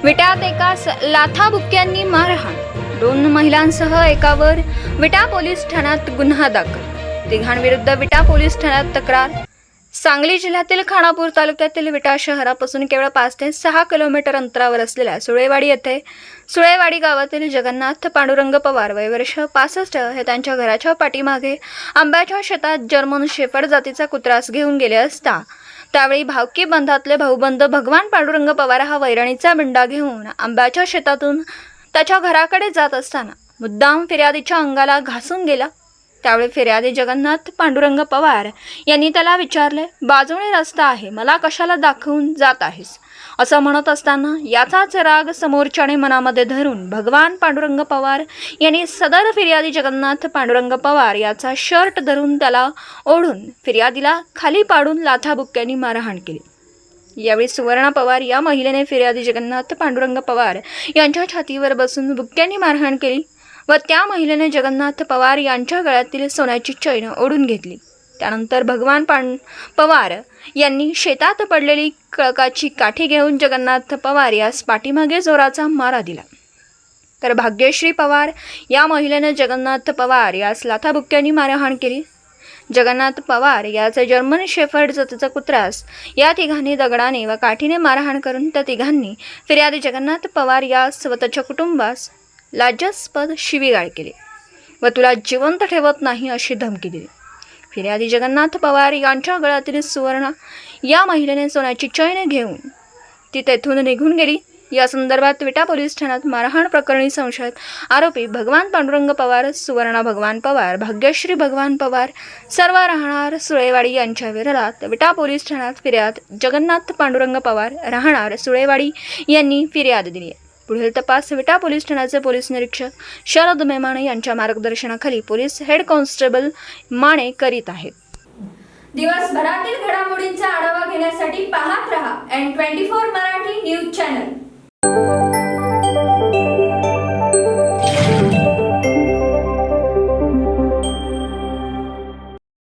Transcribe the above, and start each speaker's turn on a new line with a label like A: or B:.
A: विट्यात एकास लाथाबुक्क्यांनी मारहाण, 2 महिलांसह एकावर विटा पोलीस ठाण्यात गुन्हा दाखल. तिघांविरुद्ध विटा पोलीस ठाण्यात तक्रार. सांगली जिल्ह्यातील खानापूर तालुक्यातील विटा शहरापासून केवळ 5 ते 6 किलोमीटर अंतरावर असलेल्या सुळेवाडी येथे सुळेवाडी गावातील जगन्नाथ पांडुरंग पवार वय वर्ष 65 हे त्यांच्या घराच्या पाठीमागे आंब्याच्या शेतात जर्मन शेफर्ड जातीचा कुत्रास घेऊन गेले असता त्यावेळी भावकी बंधातले भाऊबंद भगवान पांडुरंग पवार हा वैरणीचा बिंडा घेऊन आंब्याच्या शेतातून त्याच्या घराकडे जात असताना मुद्दाम फिर्यादीच्या अंगाला घासून गेला. त्यावेळी फिर्यादी जगन्नाथ पांडुरंग पवार यांनी त्याला विचारले, बाजूने रस्ता आहे, मला कशाला दाखवून जात आहेस, असं म्हणत असताना याचाच राग समोरच्याने मनामध्ये धरून भगवान पांडुरंग पवार यांनी सदर फिर्यादी जगन्नाथ पांडुरंग पवार याचा शर्ट धरून त्याला ओढून फिर्यादीला खाली पाडून लाथाबुक्क्यांनी मारहाण केली. यावेळी सुवर्णा पवार या महिलेने फिर्यादी जगन्नाथ पांडुरंग पवार यांच्या छातीवर बसून बुक्क्यांनी मारहाण केली व त्या महिलेने जगन्नाथ पवार यांच्या गळ्यातील सोन्याची चैन ओढून घेतली. त्यानंतर भगवान पवार यांनी शेतात पडलेली कळकाची काठी घेऊन जगन्नाथ पवार यास पाठीमागे जोराचा मारा दिला. तर भाग्यश्री पवार या महिलेने जगन्नाथ पवार यास लाथाबुक्क्यांनी मारहाण केली. जगन्नाथ पवार याचे जर्मन शेफर्ड जातीचा कुत्रास या तिघांनी दगडाने व काठीने मारहाण करून त्या तिघांनी फिर्यादी जगन्नाथ पवार यास व त्याच्या कुटुंबास लाज्यास्पद शिवीगाळ केली व तुला जिवंत ठेवत नाही अशी धमकी दिली. फिर्यादी जगन्नाथ पवार यांच्या गळ्यातील सुवर्णा या महिलेने सोन्याची चैन घेऊन ती तेथून निघून गेली. या संदर्भात विटा पोलीस ठाण्यात मारहाण प्रकरणी संशयित आरोपी भगवान पांडुरंग पवार, सुवर्णा भगवान पवार, भाग्यश्री भगवान पवार सर्व राहणार सुळेवाडी यांच्या विरोधात विटा पोलीस ठाण्यात फिर्याद जगन्नाथ पांडुरंग पवार राहणार सुळेवाडी यांनी फिर्याद दिली आहे. पुढील तपास विटा पोलीस ठाण्याचे पोलीस निरीक्षक शरद मेमाणे यांच्या मार्गदर्शनाखाली पोलीस हेड कॉन्स्टेबल माने करीत आहेत.
B: दिवसभरातील घडामोडींचा आढावा घेण्यासाठी पाहत रहा N24 मराठी न्यूज चॅनल.